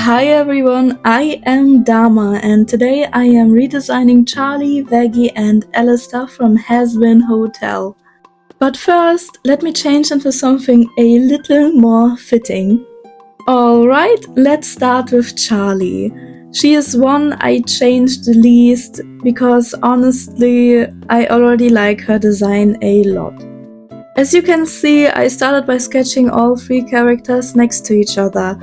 Hi everyone, I am Dama and today I am redesigning Charlie, Vaggi and Alastor from Hazbin Hotel. But first, let me change into something a little more fitting. Alright, let's start with Charlie. She is one I changed the least because honestly, I already like her design a lot. As you can see, I started by sketching all three characters next to each other.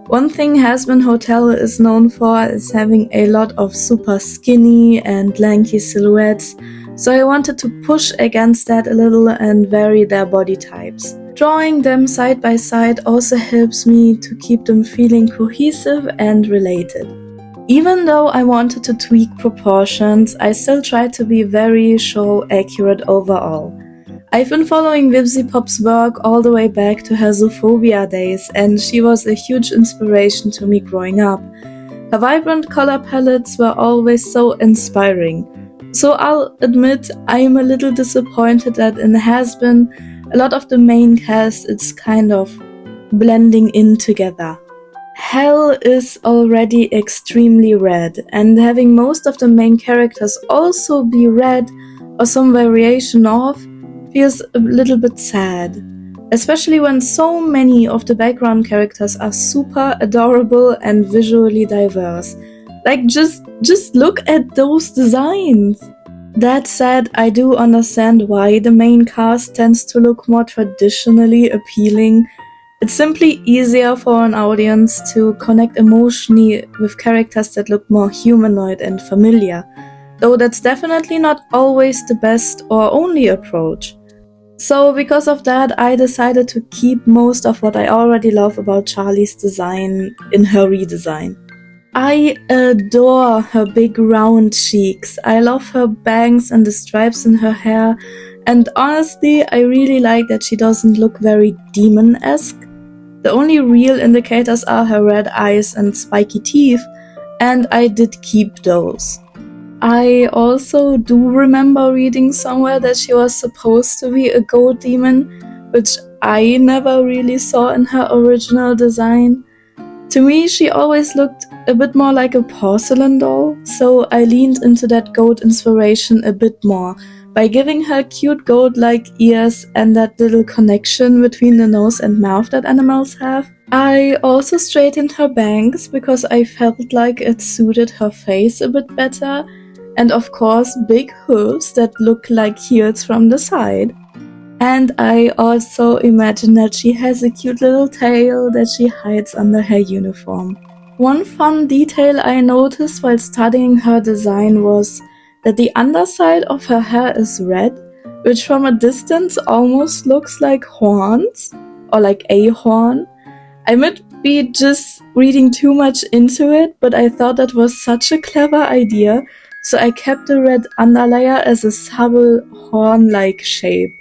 One thing Hazbin Hotel is known for is having a lot of super skinny and lanky silhouettes, so I wanted to push against that a little and vary their body types. Drawing them side by side also helps me to keep them feeling cohesive and related. Even though I wanted to tweak proportions, I still tried to be very show accurate overall. I've been following Vivzipop's work all the way back to her Zoophobia days, and she was a huge inspiration to me growing up. Her vibrant color palettes were always so inspiring. So I'll admit I'm a little disappointed that in Hazbin, a lot of the main cast is kind of blending in together. Hell is already extremely red, and having most of the main characters also be red or some variation of feels a little bit sad, especially when so many of the background characters are super adorable and visually diverse. Like, just look at those designs! That said, I do understand why the main cast tends to look more traditionally appealing. It's simply easier for an audience to connect emotionally with characters that look more humanoid and familiar, though that's definitely not always the best or only approach. So because of that, I decided to keep most of what I already love about Charlie's design in her redesign. I adore her big round cheeks. I love her bangs and the stripes in her hair, and honestly, I really like that she doesn't look very demon-esque. The only real indicators are her red eyes and spiky teeth, and I did keep those. I also do remember reading somewhere that she was supposed to be a goat demon, which I never really saw in her original design. To me, she always looked a bit more like a porcelain doll, so I leaned into that goat inspiration a bit more by giving her cute goat-like ears and that little connection between the nose and mouth that animals have. I also straightened her bangs because I felt like it suited her face a bit better, and of course big hooves that look like heels from the side. And I also imagine that she has a cute little tail that she hides under her uniform. One fun detail I noticed while studying her design was that the underside of her hair is red, which from a distance almost looks like horns, or like a horn. I might be just reading too much into it, but I thought that was such a clever idea, so I kept the red underlayer as a subtle horn-like shape,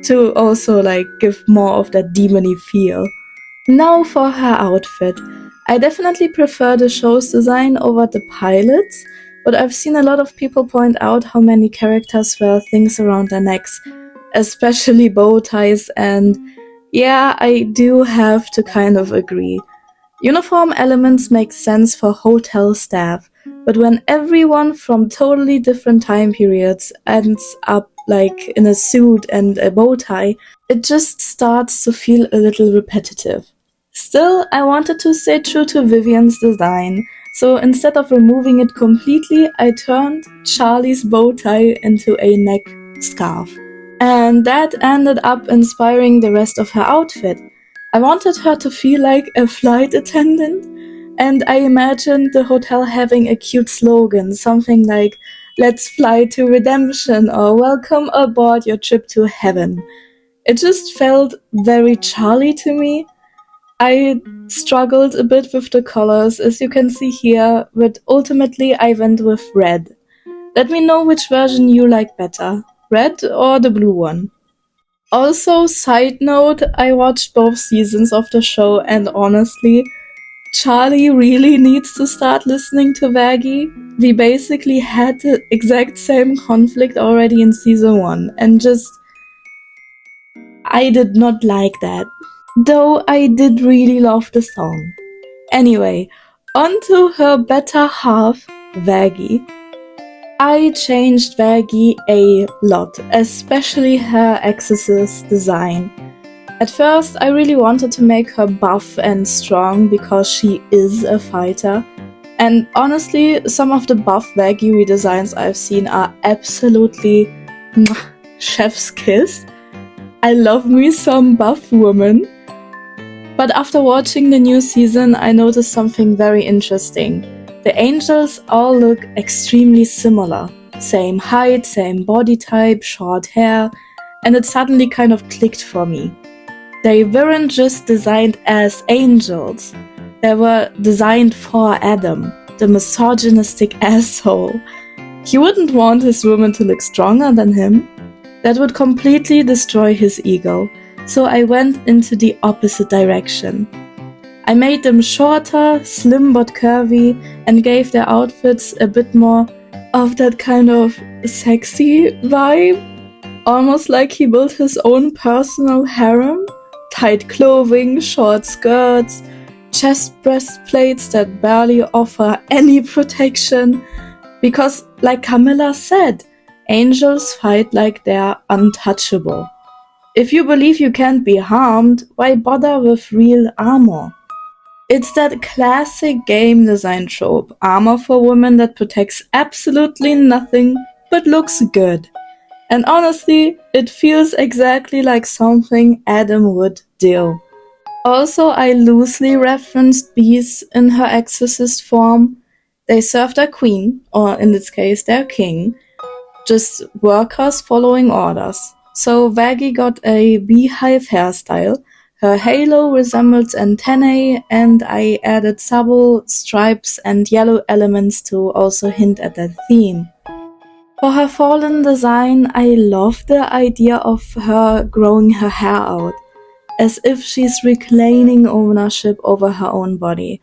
to also give more of that demony feel. Now for her outfit. I definitely prefer the show's design over the pilot's, but I've seen a lot of people point out how many characters wear things around their necks, especially bow ties, and yeah, I do have to kind of agree. Uniform elements make sense for hotel staff, but when everyone from totally different time periods ends up in a suit and a bow tie, it just starts to feel a little repetitive. Still, I wanted to stay true to Vivian's design, so instead of removing it completely, I turned Charlie's bow tie into a neck scarf. And that ended up inspiring the rest of her outfit. I wanted her to feel like a flight attendant, and I imagined the hotel having a cute slogan, something like, "Let's fly to redemption" or "Welcome aboard your trip to heaven." It just felt very Charlie to me. I struggled a bit with the colors, as you can see here, but ultimately I went with red. Let me know which version you like better, red or the blue one. Also, side note, I watched both seasons of the show, and honestly, Charlie really needs to start listening to Vaggie. We basically had the exact same conflict already in season 1, and I did not like that. Though I did really love the song. Anyway, onto her better half, Vaggie. I changed Vaggie a lot, especially her accessories design. At first, I really wanted to make her buff and strong because she is a fighter. And honestly, some of the buff Vaggie redesigns I've seen are absolutely chef's kiss. I love me some buff woman. But after watching the new season, I noticed something very interesting. The angels all look extremely similar. Same height, same body type, short hair, and it suddenly kind of clicked for me. They weren't just designed as angels, they were designed for Adam, the misogynistic asshole. He wouldn't want his woman to look stronger than him. That would completely destroy his ego, so I went into the opposite direction. I made them shorter, slim but curvy, and gave their outfits a bit more of that kind of sexy vibe. Almost like he built his own personal harem. Tight clothing, short skirts, chest breastplates that barely offer any protection. Because, like Camilla said, angels fight like they're untouchable. If you believe you can't be harmed, why bother with real armor? It's that classic game design trope, armor for women that protects absolutely nothing but looks good. And honestly, it feels exactly like something Adam would do. Also, I loosely referenced bees in her exorcist form. They serve their queen, or in this case their king, just workers following orders. So Vaggie got a beehive hairstyle, her halo resembles antennae, and I added subtle stripes and yellow elements to also hint at that theme. For her fallen design, I love the idea of her growing her hair out, as if she's reclaiming ownership over her own body.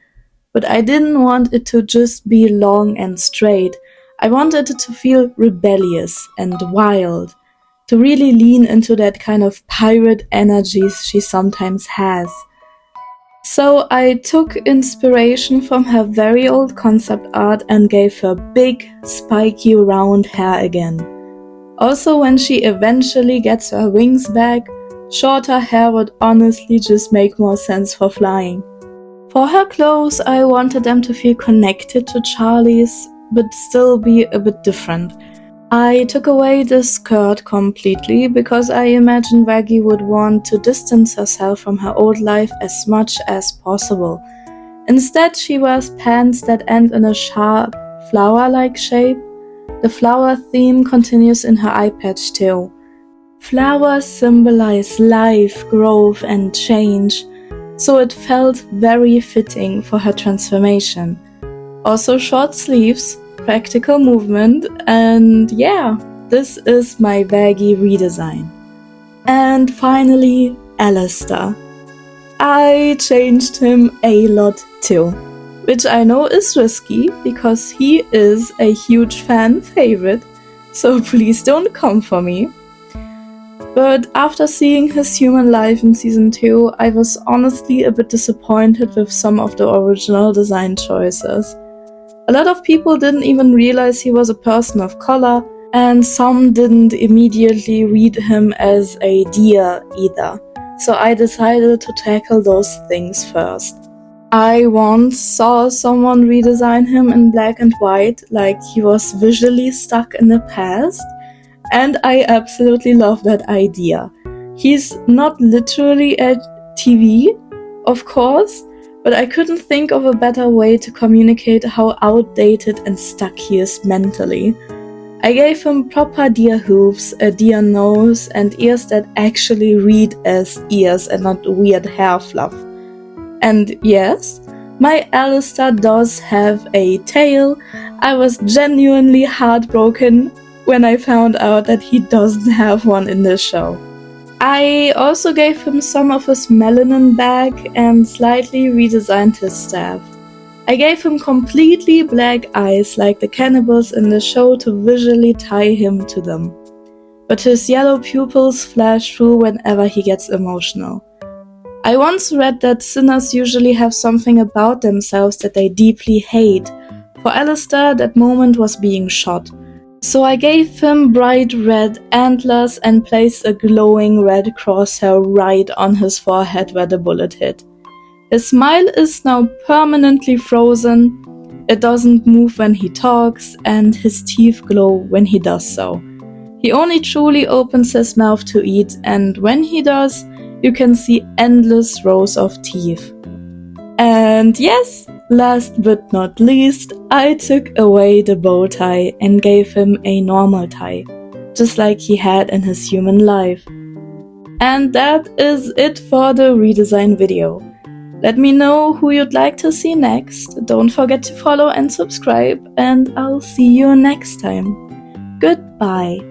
But I didn't want it to just be long and straight. I wanted it to feel rebellious and wild, to really lean into that kind of pirate energy she sometimes has. So I took inspiration from her very old concept art and gave her big, spiky, round hair again. Also, when she eventually gets her wings back, shorter hair would honestly just make more sense for flying. For her clothes, I wanted them to feel connected to Charlie's, but still be a bit different. I took away the skirt completely because I imagined Vaggie would want to distance herself from her old life as much as possible. Instead, she wears pants that end in a sharp, flower-like shape. The flower theme continues in her eye patch too. Flowers symbolize life, growth, and change, so it felt very fitting for her transformation. Also short sleeves, practical movement, and yeah, this is my Vaggie redesign. And finally, Alastor. I changed him a lot too, which I know is risky because he is a huge fan favorite, so please don't come for me. But after seeing his human life in season 2, I was honestly a bit disappointed with some of the original design choices. A lot of people didn't even realize he was a person of color, and some didn't immediately read him as a deer either. So I decided to tackle those things first. I once saw someone redesign him in black and white, like he was visually stuck in the past, and I absolutely love that idea. He's not literally a TV, of course, but I couldn't think of a better way to communicate how outdated and stuck he is mentally. I gave him proper deer hooves, a deer nose, and ears that actually read as ears and not weird hair fluff. And yes, my Alastor does have a tail. I was genuinely heartbroken when I found out that he doesn't have one in this show. I also gave him some of his melanin back and slightly redesigned his staff. I gave him completely black eyes like the cannibals in the show to visually tie him to them. But his yellow pupils flash through whenever he gets emotional. I once read that sinners usually have something about themselves that they deeply hate. For Alastor, that moment was being shot. So I gave him bright red antlers and placed a glowing red crosshair right on his forehead where the bullet hit. His smile is now permanently frozen, it doesn't move when he talks, and his teeth glow when he does so. He only truly opens his mouth to eat, and when he does, you can see endless rows of teeth. And yes, last but not least, I took away the bow tie and gave him a normal tie, just like he had in his human life. And that is it for the redesign video. Let me know who you'd like to see next. Don't forget to follow and subscribe, and I'll see you next time. Goodbye.